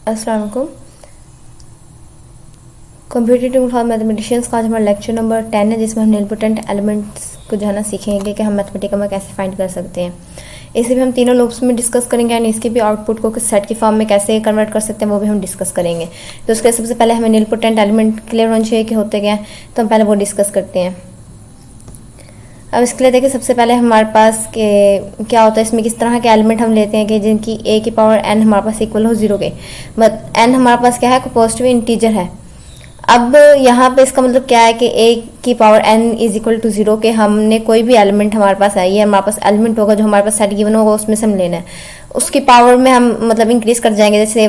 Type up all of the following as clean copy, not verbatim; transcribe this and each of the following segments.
अस्सलाम वालेकुम। Competitive for mathematicians का आज हमारा लेक्चर नंबर 10 है, जिसमें हम निलपोटेंट एलिमेंट्स को जो है ना सीखेंगे कि हम मैथमेटिकल में कैसे फाइंड कर सकते हैं। इसे भी हम तीनों लूप्स में डिस्कस करेंगे एंड इसके भी आउटपुट को सेट की फॉर्म में कैसे कन्वर्ट कर सकते हैं वो भी हम डिस्कस करेंगे। तो उसके सबसे पहले हमें निलपोटेंट एलिमेंट क्लियर होना चाहिए कि होते क्या हैं, तो हम पहले वो डिस्कस करते हैं। अब इसके लिए देखिए, सबसे पहले हमारे पास के क्या होता है, इसमें किस तरह के एलिमेंट हम लेते हैं कि जिनकी a की पावर n हमारे पास इक्वल हो 0 के, बट n हमारे पास क्या है, पॉजिटिव इंटीजर है। अब यहाँ पे इसका मतलब क्या है कि a की power n is equal to 0 के हमने कोई भी एलिमेंट हमारे पास है, ये हमारे पास एलिमेंट होगा जो हमारे पास सेट गिवन होगा, उसमें से हम लेना है। उसकी पावर में हम मतलब इंक्रीज कर जाएंगे, जैसे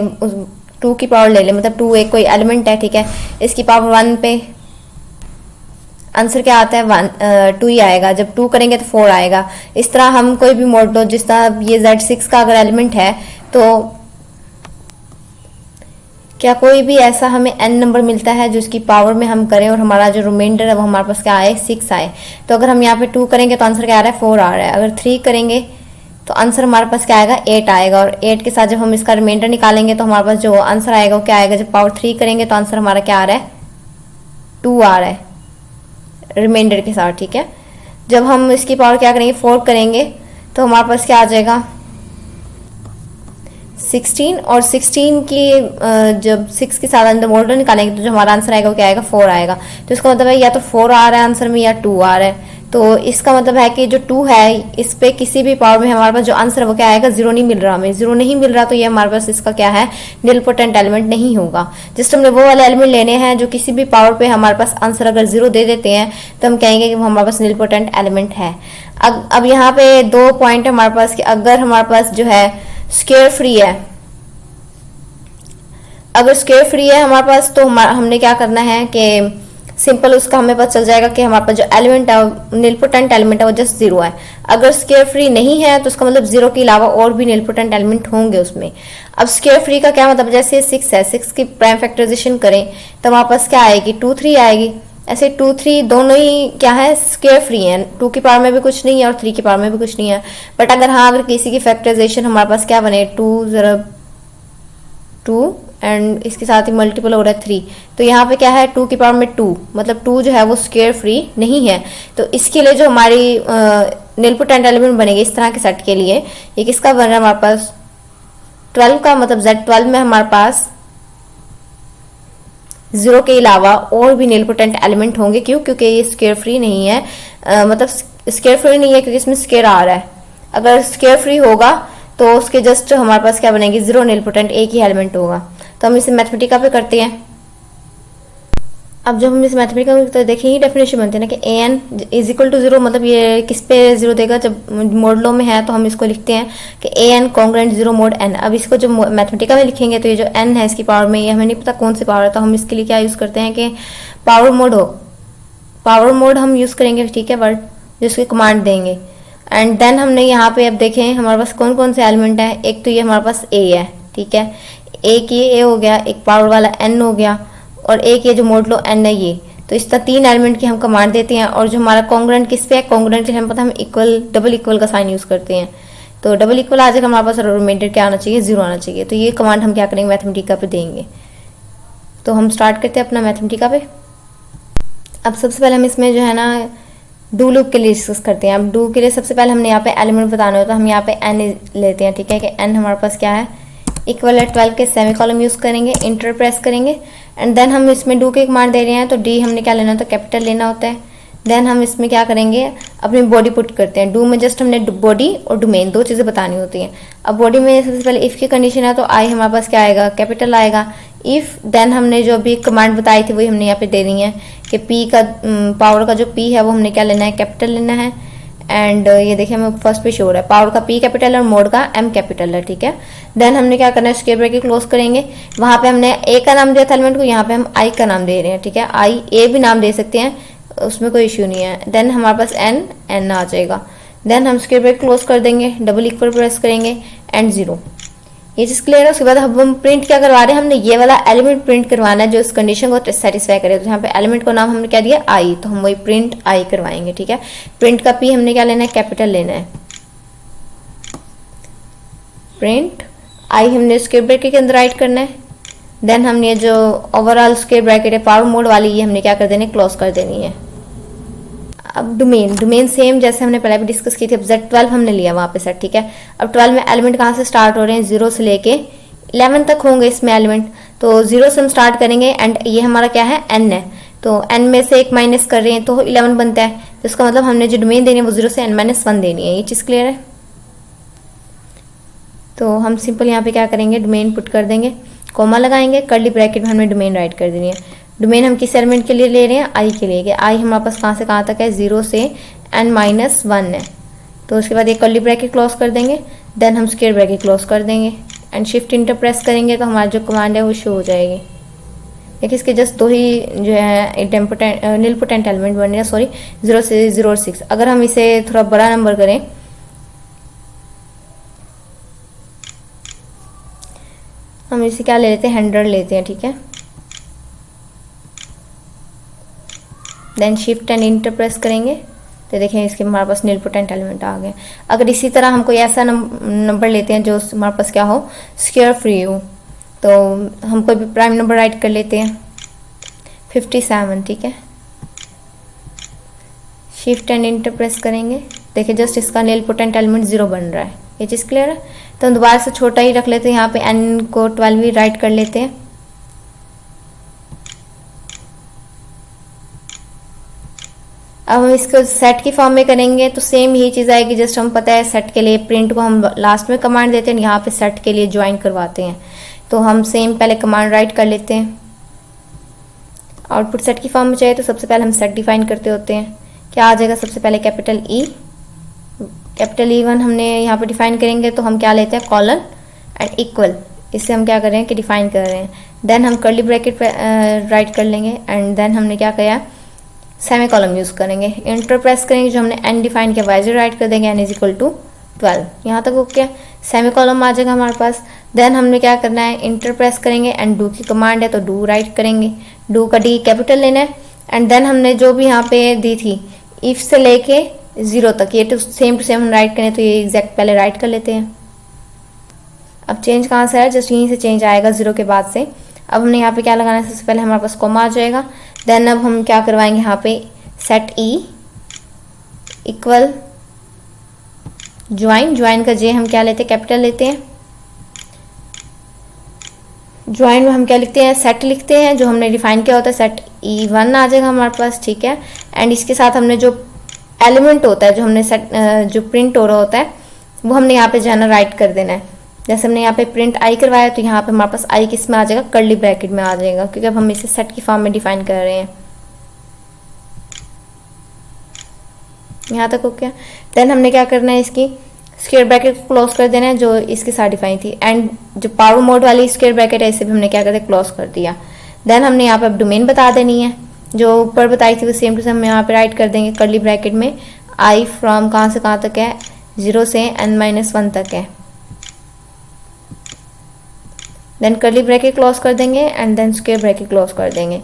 2 की पावर ले लें, मतलब 2 एक कोई एलिमेंट है, ठीक है, इसकी पावर 1 पे आंसर क्या आता है 2 ही आएगा। जब 2 करेंगे तो 4 आएगा। इस तरह हम कोई भी मॉडल, जिस तरह ये Z6 का अगर एलिमेंट है तो क्या कोई भी ऐसा हमें n नंबर मिलता है जो इसकी पावर में हम करें और हमारा जो रिमाइंडर है वो हमारे पास क्या आए, 6 आए। तो अगर हम यहाँ पे 2 करेंगे तो आंसर क्या आ रहा है, 4 आ रहा है। अगर 3 करेंगे तो आंसर हमारे पास क्या आएगा, 8 आएगा। और 8 के साथ जब हम इसका रिमाइंडर निकालेंगे तो हमारे पास जो आंसर आएगा वो क्या आएगा, जब पावर 3 करेंगे तो आंसर हमारा क्या आ रहा है, 2 आ रहा है रिमाइंडर के साथ, ठीक है। जब हम इसकी पावर क्या करेंगे, 4 करेंगे तो हमारे पास क्या आ जाएगा, 16। और 16 की जब 6 के साथ अंदर मॉडल निकालेंगे तो जो हमारा आंसर आएगा वो क्या आएगा, 4 आएगा। तो इसका मतलब है या तो 4 आ रहा है आंसर में या 2 आ रहा है। तो इसका मतलब है कि जो 2 है इस पे किसी भी पावर में हमारे पास जो आंसर है वो क्या आएगा, 0 नहीं मिल रहा, हमें 0 नहीं मिल रहा, तो ये हमारे पास इसका क्या है, निलपोटेंट एलिमेंट नहीं होगा। जस्ट हमने वो वाले एलिमेंट लेने हैं जो किसी भी पावर पे हमारे पास आंसर अगर 0 दे देते हैं तो हम कहेंगे कि वो हमारे पास निलपोटेंट एलिमेंट है। अब यहाँ पे 2 पॉइंट है हमारे पास कि अगर हमारे पास जो है स्क्वायर फ्री है, अगर स्क्वायर फ्री है हमारे पास तो हमने क्या करना है कि सिंपल उसका हमें पता चल जाएगा कि हमारे पास जो एलिमेंट है, निलपोटेंट एलिमेंट है, वो जस्ट 0 है। अगर स्क्वायर फ्री नहीं है तो उसका मतलब 0 के अलावा और भी निलपोटेंट एलिमेंट होंगे उसमें। अब स्क्वायर फ्री का क्या मतलब, जैसे 6 है, 6 की प्राइम फैक्टराइजेशन करें तो हमारे पास क्या आएगी, 2 3 आएगी। ऐसे 2 3 दोनों ही क्या है, स्क्वायर फ्री है। 2 की पावर में भी कुछ नहीं है और 3 की पावर में भी कुछ नहीं है। बट अगर हाँ, अगर किसी की फैक्टराइजेशन हमारे पास क्या बने, 2 एंड इसके साथ ही मल्टीपल हो रहा है 3, तो यहाँ पे क्या है, 2 की पावर में 2, मतलब 2 जो है वो स्क्वायर फ्री नहीं है। तो इसके लिए जो हमारी निलपोटेंट एलिमेंट बनेगी इस तरह के सेट के लिए, ये किसका बन रहा है हमारे पास, 12 का, मतलब Z12 में हमारे पास 0 के अलावा और भी निलपोटेंट एलिमेंट होंगे। क्यों, क्योंकि ये स्क्वायर फ्री नहीं है, मतलब स्क्वायर फ्री नहीं है क्योंकि इसमें स्क्वायर आ रहा है। अगर स्क्वायर फ्री होगा तो उसके जस्ट हमारे पास क्या बनेगी, 0 निलपोटेंट, एक ही एलिमेंट होगा। तो हम इसे मैथमेटिका पे करते हैं। अब जब हम इस मैथमेटिका में तो देखिए ही डेफिनेशन बनती है ना कि an इज इक्वल टू 0, मतलब ये किस पे 0 देगा, जब मॉडलों में है तो हम इसको लिखते हैं कि an कॉन्ग्रुएंट 0 मोड n। अब इसको जब मैथमेटिका में लिखेंगे तो ये जो n है इसकी पावर में, ये हमें नहीं पता कौन सी पावर है, तो हम इसके लिए क्या यूज़ करते हैं कि पावर मोड हम यूज़ करेंगे, ठीक है, वर्ड जिसकी कमांड देंगे। एंड देन हमने यहाँ पे अब देखें हमारे पास कौन कौन से एलिमेंट है। एक तो ये हमारे पास a है, ठीक है, एक ये a हो गया, एक पावर वाला n हो गया, और एक ये जो मोडलो n है ये। तो इस तरह 3 एलिमेंट की हम कमांड देते हैं। और जो हमारा कॉन्ग्रुएंट किस पे है, कॉन्ग्रुएंट के लिए हमें पता है, हम इक्वल डबल इक्वल का साइन यूज़ करते हैं। तो डबल इक्वल आ जाएगा हमारे पास, रिमाइंडर क्या आना चाहिए, 0 आना चाहिए। तो ये कमांड हम क्या करेंगे, मैथमेटिका पे देंगे। तो हम स्टार्ट करते हैं अपना मैथमेटिका पे। अब सबसे पहले हम इसमें जो है ना डू लूप के लिए डिस्कस करते हैं। अब डू के लिए सबसे पहले हमने यहाँ पे एलिमेंट बताना होता है, हम यहाँ पे n लेते हैं, ठीक है, कि n हमारे पास क्या है, इक्वल है 12 के सेमी कॉलम यूज़ करेंगे, इंटर प्रेस करेंगे। एंड देन हम इसमें डू के कमांड दे रहे हैं तो डी हमने क्या लेना होता है, कैपिटल लेना होता है। देन हम इसमें क्या करेंगे, अपनी बॉडी पुट करते हैं। डू में जस्ट हमने बॉडी और डोमेन 2 चीज़ें बतानी होती हैं। अब बॉडी में सबसे पहले इफ़ की कंडीशन है तो आई हमारे पास क्या आएगा, कैपिटल आएगा। इफ़ देन हमने जो अभी कमांड बताई थी वही हमने यहाँ पे दे दी है कि पी का पावर का जो पी है वो हमने क्या लेना है, कैपिटल लेना है। एंड ये देखिए हमें फर्स्ट पे शो हो रहा है, पावर का पी कैपिटल और मोड का एम कैपिटल है, ठीक है। देन हमने क्या करना है, स्क्वायर ब्रैकेट क्लोज करेंगे। वहाँ पे हमने ए का नाम दिया था एलिमेंट को, यहाँ पे हम आई का नाम दे रहे हैं, ठीक है। आई ए भी नाम दे सकते हैं, उसमें कोई इश्यू नहीं है। देन हमारे पास एन आ जाएगा। देन हम स्क्वायर ब्रैकेट क्लोज कर देंगे, डबल इक्वल प्रेस करेंगे एंड 0। ये चीज़ क्लियर है। उसके बाद हम प्रिंट क्या करवा रहे हैं, हमने ये वाला एलिमेंट प्रिंट करवाना है जो इस कंडीशन को सेटिस्फाई करे। तो यहाँ पे एलिमेंट को नाम हमने क्या दिया, आई, तो हम वही प्रिंट आई करवाएंगे, ठीक है। प्रिंट का पी हमने क्या लेना है, कैपिटल लेना है। प्रिंट आई हमने स्क्वायर ब्रैकेट के अंदर राइट करना है, देन हमने ये जो ओवरऑल स्क्वायर ब्रैकेट है पावर मोड वाली, ये हमने क्या कर देनी है, क्लोज कर देनी है। अब डोमेन सेम जैसे हमने पहले भी डिस्कस की थी। अब Z12 हमने लिया वहाँ पे सेट, ठीक है। अब 12 में एलिमेंट कहाँ से स्टार्ट हो रहे हैं, 0 से लेके 11 तक होंगे इसमें एलिमेंट। तो 0 से हम स्टार्ट करेंगे एंड ये हमारा क्या है, n है। तो n में से एक माइनस कर रहे हैं तो 11 बनता है। तो इसका मतलब हमने जो डोमेन देनी है वो 0 से n-1 देनी है। ये चीज़ क्लियर है। तो हम सिंपल यहाँ पे क्या करेंगे, डोमेन पुट कर देंगे, कॉमा लगाएंगे, कर्ली ब्रैकेट में हमने डोमेन राइट कर देनी है। डोमेन हम किस एलिमेंट के लिए ले रहे हैं, आई के लिए। आई हमारे पास कहाँ से कहाँ तक है, 0 से n-1 है। तो उसके बाद एक कर्ली ब्रैकेट क्लोज कर देंगे, देन हम स्क्वायर ब्रैकेट क्लोज कर देंगे एंड शिफ्ट इंटर प्रेस करेंगे तो हमारा जो कमांड है वो शो हो जाएगी। देखिए इसके जस्ट दो ही जो है निलपोटेंट एलिमेंट बनेगा, सॉरी 0 से 0 और 6। अगर हम इसे थोड़ा बड़ा नंबर करें, हम इसे क्या ले लेते हैं, 100 लेते हैं, ठीक है। Then shift and enter press करेंगे तो देखें इसके हमारे पास निलपोटेंट एलिमेंट आ गए। अगर इसी तरह हम कोई ऐसा नंबर लेते हैं जो हमारे पास क्या हो, स्क्वायर फ्री हो, तो हम कोई भी प्राइम नंबर राइट कर लेते हैं 57, ठीक है। शिफ्ट एंड इंटर प्रेस करेंगे, देखिए जस्ट इसका निलपोटेंट एलिमेंट 0 बन रहा है। ये चीज़ क्लियर है। तो हम दोबारा से छोटा ही रख लेते हैं, यहाँ पे n को 12 ही राइट कर लेते हैं। अब हम इसको सेट की फॉर्म में करेंगे तो सेम यही चीज़ आएगी। जस्ट हम पता है सेट के लिए प्रिंट को हम लास्ट में कमांड देते हैं, यहाँ पे सेट के लिए ज्वाइन करवाते हैं। तो हम सेम पहले कमांड राइट कर लेते हैं। आउटपुट सेट की फॉर्म में चाहिए तो सबसे पहले हम सेट डिफाइन करते होते हैं। क्या आ जाएगा, सबसे पहले कैपिटल E1 हमने यहाँ पे डिफाइन करेंगे तो हम क्या लेते हैं, कॉलन एंड इक्वल। इससे हम क्या कर रहे हैं कि डिफाइन कर रहे हैं। देन हम कर्ली ब्रैकेट राइट कर लेंगे एंड देन हमने क्या किया, सेमी कॉलम यूज़ करेंगे, इंटर प्रेस करेंगे, जो हमने n डिफाइन किया वाइज राइट कर देंगे, n इज इक्वल टू 12। यहाँ तक ओके, सेमी कॉलम आ जाएगा हमारे पास। देन हमने क्या करना है, इंटर प्रेस करेंगे एंड डू की कमांड है तो डू राइट करेंगे, डू का डी कैपिटल लेना है एंड देन हमने जो भी यहाँ पे दी थी इफ से लेके 0 तक, ये तो सेम टू सेम हम राइट करें तो ये एग्जैक्ट पहले राइट कर लेते हैं। अब चेंज कहाँ से है, जस्ट यहीं से चेंज आएगा 0 के बाद से। अब हमने यहाँ पे क्या लगाना है, सबसे पहले हमारे पास कॉमा आ जाएगा। देन अब हम क्या करवाएंगे, यहाँ पे सेट E इक्वल ज्वाइन का जे हम क्या लेते हैं, कैपिटल लेते हैं। ज्वाइन में हम क्या लिखते हैं, सेट लिखते हैं, जो हमने डिफाइन किया होता है सेट E1 आ जाएगा हमारे पास, ठीक है। एंड इसके साथ हमने जो एलिमेंट होता है, जो हमने सेट जो प्रिंट हो रहा होता है वो हमने यहाँ पे जाना राइट कर देना है। जैसे हमने यहाँ पे प्रिंट आई करवाया तो यहाँ पे हमारे पास आई किस में आ जाएगा, कर्ली ब्रैकेट में आ जाएगा, क्योंकि अब हम इसे सेट की फॉर्म में डिफाइन कर रहे हैं। यहाँ तक ओके। देन हमने क्या करना है, इसकी स्क्वायर ब्रैकेट को क्लोज कर देना है जो इसके साथ डिफाइन थी। एंड जो पावर मोड वाली स्क्वायर ब्रैकेट है इसे भी हमने क्या करते हैं, क्लोज कर दिया। देन हमने यहाँ पे अब डोमेन बता देनी है, जो ऊपर बताई थी वो सेम टू सेम हम यहाँ पे राइट कर देंगे कर्ली ब्रैकेट में। आई फ्रॉम कहाँ से कहाँ तक है, 0 से n-1 तक है। देन कर्ली ब्रैकेट क्लोज कर देंगे and then square bracket close कर देंगे।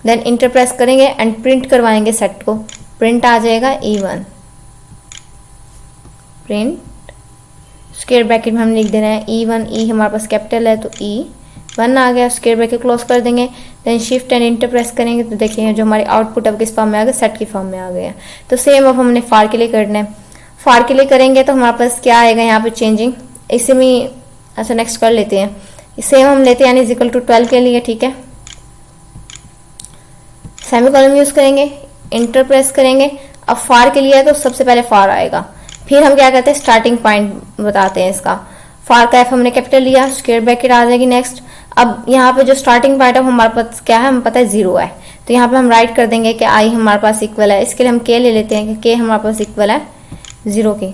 देन इंटर प्रेस करेंगे एंड प्रिंट करवाएंगे सेट को, प्रिंट आ जाएगा E1। प्रिंट स्क्वायर ब्रैकेट में हम लिख देना है E1, E हमारे पास कैपिटल है तो E1 आ गया। स्क्वायर ब्रैकेट क्लोज कर देंगे, then shift and enter press करेंगे तो देखिए जो हमारी आउटपुट अब किस फॉर्म में आ गया, सेट की फॉर्म में आ गया। तो सेम अब हमने फार के लिए करना है। फार के लिए करेंगे तो हमारे पास क्या आएगा, यहाँ पे चेंजिंग इसे भी, अच्छा नेक्स्ट कर लेते हैं। सेम हम लेते हैं यानी इक्वल टू 12 के लिए, ठीक है। सेमी कॉलम यूज करेंगे, इंटर प्रेस करेंगे। अब फार के लिए है तो सबसे पहले फार आएगा, फिर हम क्या करते हैं, स्टार्टिंग पॉइंट बताते हैं इसका। फार का एफ हमने कैपिटल लिया, स्क्वायर ब्रैकेट आ जाएगी नेक्स्ट। अब यहाँ पे जो स्टार्टिंग पॉइंट है हमारे पास क्या है, हमें पता है 0 है, तो यहाँ पे हम राइट कर देंगे कि आई हमारे पास इक्वल है। इसके लिए हम के ले लेते हैं कि के हमारे पास इक्वल है 0 के,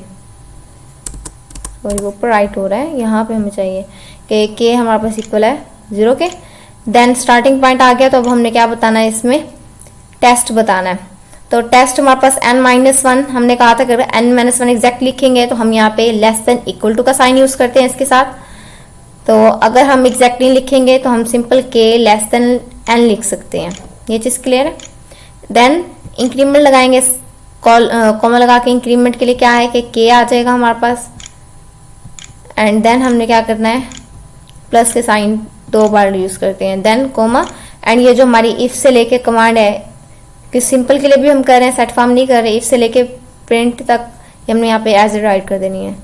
और वो ऊपर राइट हो रहा है, यहाँ पे हमें चाहिए कि के हमारे पास इक्वल है 0 के। देन स्टार्टिंग पॉइंट आ गया तो अब हमने क्या बताना है, इसमें टेस्ट बताना है। तो टेस्ट हमारे पास n-1 हमने कहा था, अगर n-1 एग्जैक्ट लिखेंगे तो हम यहाँ पे लेस देन इक्वल टू का साइन यूज करते हैं इसके साथ। तो अगर हम एग्जैक्टली लिखेंगे तो हम simple k less than n लिख सकते हैं। ये चीज़ क्लियर है। देन इंक्रीमेंट लगाएंगे, कॉमा लगा के इंक्रीमेंट के लिए क्या है कि k आ जाएगा हमारे पास। एंड देन हमने क्या करना है, प्लस के साइन 2 बार यूज करते हैं, देन कोमा। एंड ये जो हमारी इफ से लेके कमांड है कि सिंपल के लिए भी हम कर रहे हैं, सेट फॉर्म नहीं कर रहे, इफ से लेके प्रिंट तक ये हमने यहाँ पे एज ए राइट कर देनी है।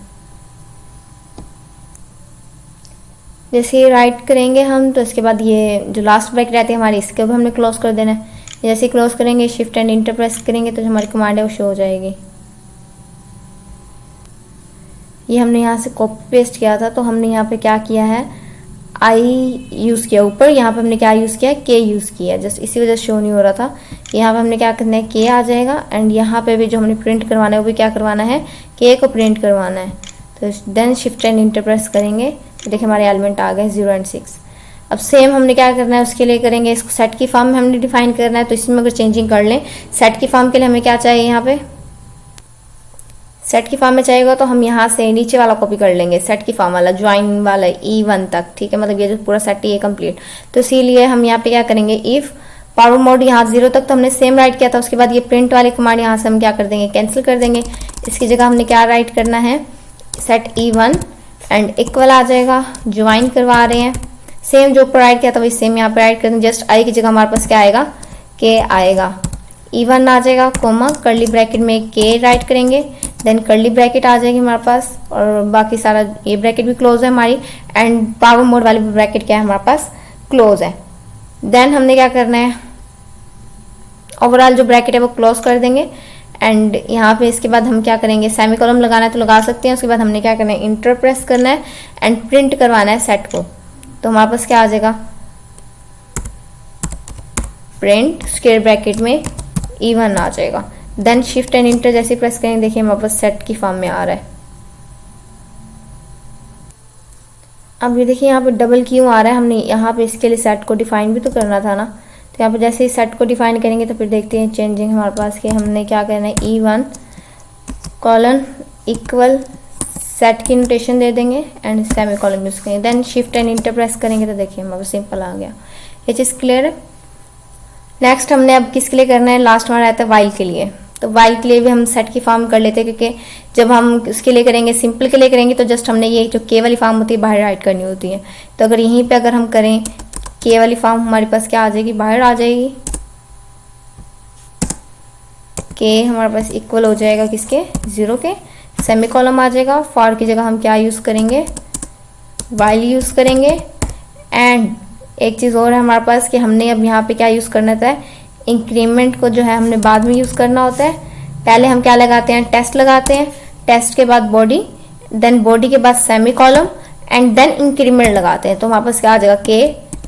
जैसे ये राइट करेंगे हम तो इसके बाद ये जो लास्ट ब्रैकेट रहती है हमारी इसके भी हमने क्लोज कर देना है। जैसे ही क्लोज करेंगे शिफ्ट एंड इंटर प्रेस करेंगे तो जो हमारी कमांड है वो शो हो जाएगी। ये हमने यहाँ से कॉपी पेस्ट किया था तो हमने यहाँ पे क्या किया है, आई यूज़ किया ऊपर, यहाँ पे हमने क्या यूज़ किया, के यूज़ किया, जस्ट इसी वजह से शो नहीं हो रहा था। यहाँ पे हमने क्या करना है, के आ जाएगा। एंड यहाँ पे भी जो हमने प्रिंट करवाना है वो भी क्या करवाना है, के को प्रिंट करवाना है। तो then shift and enter press करेंगे तो देखिए हमारे एलिमेंट आ गए 0 और 6। अब सेम हमने क्या करना है उसके लिए करेंगे, इसको सेट की फॉर्म में हमने डिफाइन करना है। तो इसमें अगर चेंजिंग कर लें, सेट की फॉर्म के लिए हमें क्या चाहिए, यहाँ पे सेट की फॉर्म में चाहिएगा तो हम यहाँ से नीचे वाला कॉपी कर लेंगे, सेट की फॉर्म वाला ज्वाइन वाला E1 तक, ठीक है, मतलब ये जो पूरा सेट है ये कंप्लीट। तो इसीलिए हम यहाँ पे क्या करेंगे, इफ पावर मोड यहाँ 0 तक तो हमने सेम राइट किया था, उसके बाद ये प्रिंट वाली कमांड यहाँ से हम क्या कर देंगे, कैंसिल कर देंगे। इसकी जगह हमने क्या राइट करना है, सेट E1 एंड इक्वल आ जाएगा, ज्वाइन करवा रहे हैं, सेम जो ऊपर राइट किया था वही सेम यहाँ पर राइट कर देंगे। जस्ट आई की जगह हमारे पास क्या आएगा, के आएगा, E1 आ जाएगा, कोमा कर्ली ब्रैकेट में के राइट करेंगे, देन कर्ली ब्रैकेट आ जाएगी हमारे पास, और बाकी सारा ये ब्रैकेट भी क्लोज है हमारी, एंड पावर मोड वाली ब्रैकेट क्या है हमारे पास, क्लोज है। देन हमने क्या करना है, ओवरऑल जो ब्रैकेट है वो क्लोज कर देंगे। एंड यहाँ पे इसके बाद हम क्या करेंगे, सेमी कॉलम लगाना है तो लगा सकते हैं। उसके बाद हमने क्या करना है, इंटर प्रेस करना है एंड प्रिंट करवाना है सेट को। तो हमारे पास क्या आ जाएगा, प्रिंट स्क्वायर ब्रैकेट में E1 आ जाएगा। देन शिफ्ट एंड इंटर जैसे प्रेस करेंगे देखिए हमारे पास सेट की फॉर्म में आ रहा है। अब ये देखिए यहाँ पे डबल क्यों आ रहा है, हमने यहाँ पे इसके लिए सेट को डिफाइन भी तो करना था ना। तो यहाँ पे जैसे ही सेट को डिफाइन करेंगे तो फिर देखते हैं चेंजिंग हमारे पास कि हमने क्या करना है, E1 कॉलन इक्वल सेट की नोटेशन दे देंगे एंड सेमी कॉलन यूज करेंगे। Then shift and enter press करेंगे तो देखिए हमारे पास सिंपल आ गया। ये चीज़ क्लियर है। नेक्स्ट हमने अब किसके लिए करना है, लास्ट हमारा रहता है वाइल के लिए। तो वाइल के लिए भी हम सेट की फॉर्म कर लेते हैं, क्योंकि जब हम उसके लिए करेंगे, सिंपल के लिए करेंगे तो जस्ट हमने ये जो के वाली फॉर्म होती है बाहर राइट करनी होती है। तो अगर यहीं पे अगर हम करें के वाली फॉर्म हमारे पास क्या आ जाएगी, बाहर आ जाएगी। के हमारे पास इक्वल हो जाएगा किसके, 0 के, सेमी कॉलम आ जाएगा। फॉर की जगह हम क्या यूज़ करेंगे, वाइल यूज़ करेंगे। एंड एक चीज़ और है हमारे पास कि हमने अब यहाँ पे क्या यूज़ करना था, इंक्रीमेंट को जो है हमने बाद में यूज़ करना होता है। पहले हम क्या लगाते हैं, टेस्ट लगाते हैं, टेस्ट के बाद बॉडी, देन बॉडी के बाद semicolon and then increment लगाते हैं। तो हमारे पास क्या आ जाएगा, के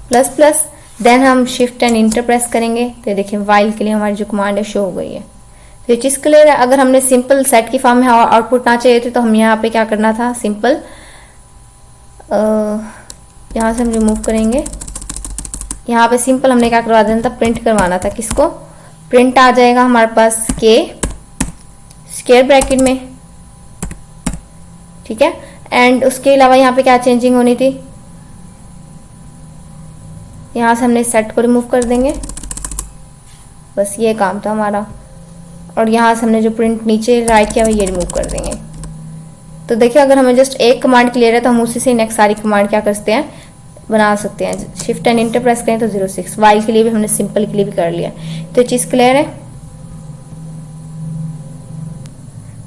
प्लस प्लस। देन हम शिफ्ट एंड इंटर प्रेस करेंगे तो देखिए वाइल के लिए हमारी जो कमांड है शो हो गई है। तो ये चीज़ क्लियर है। अगर हमने सिंपल सेट की फॉर्म में आउटपुट ना चाहिए थे तो हम यहाँ पे क्या करना था, सिंपल यहाँ से हम रिमूव करेंगे, यहाँ पे सिंपल हमने क्या करवा देना था, प्रिंट करवाना था। किसको, प्रिंट आ जाएगा हमारे पास के स्क्वायर ब्रैकेट में, ठीक है। एंड उसके अलावा यहाँ पे क्या चेंजिंग होनी थी, यहाँ से हमने सेट को रिमूव कर देंगे, बस ये काम था हमारा। और यहाँ से हमने जो प्रिंट नीचे राइट किया हुआ ये रिमूव कर देंगे। तो देखिए अगर हमें जस्ट एक कमांड क्लियर है तो हम उसी से नेक्स्ट सारी कमांड क्या कर सकते हैं, बना सकते हैं। शिफ्ट एंड इंटर प्रेस करें तो 06, वाइल के लिए भी हमने सिंपल के लिए भी कर लिया। तो ये चीज़ क्लियर है।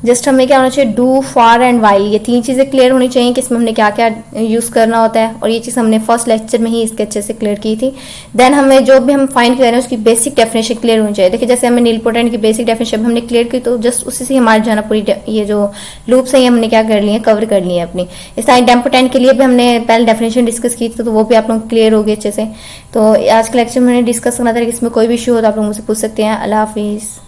जस्ट हमें क्या होना चाहिए, डू, फॉर एंड वाइल, ये 3 चीज़ें क्लियर होनी चाहिए कि इसमें हमने क्या क्या यूज़ करना होता है। और ये चीज़ हमने फर्स्ट लेक्चर में ही इसके अच्छे से क्लियर की थी। देन हमें जो भी हम फाइंड कर रहे हैं उसकी बेसिक डेफिनेशन क्लियर होनी चाहिए। देखिए जैसे हमें नीलपोटेंट की बेसिक डेफिनेशन हमने क्लियर की तो जस्ट उसी से हमारी जो है ना पूरी ये जो लूप्स हैं हमने क्या कर लिए, कवर कर लिए अपनी। इस तरह डेम्पोटेंट के लिए भी हमने पहले डेफिनेशन डिस्कस की थी तो वो भी आप लोग क्लियर हो गए अच्छे से। तो आज के लेक्चर में मैंने डिस्कस करना था कि इसमें कोई भी इशू हो तो आप लोग मुझसे पूछ सकते हैं। अल्लाह हाफिज़।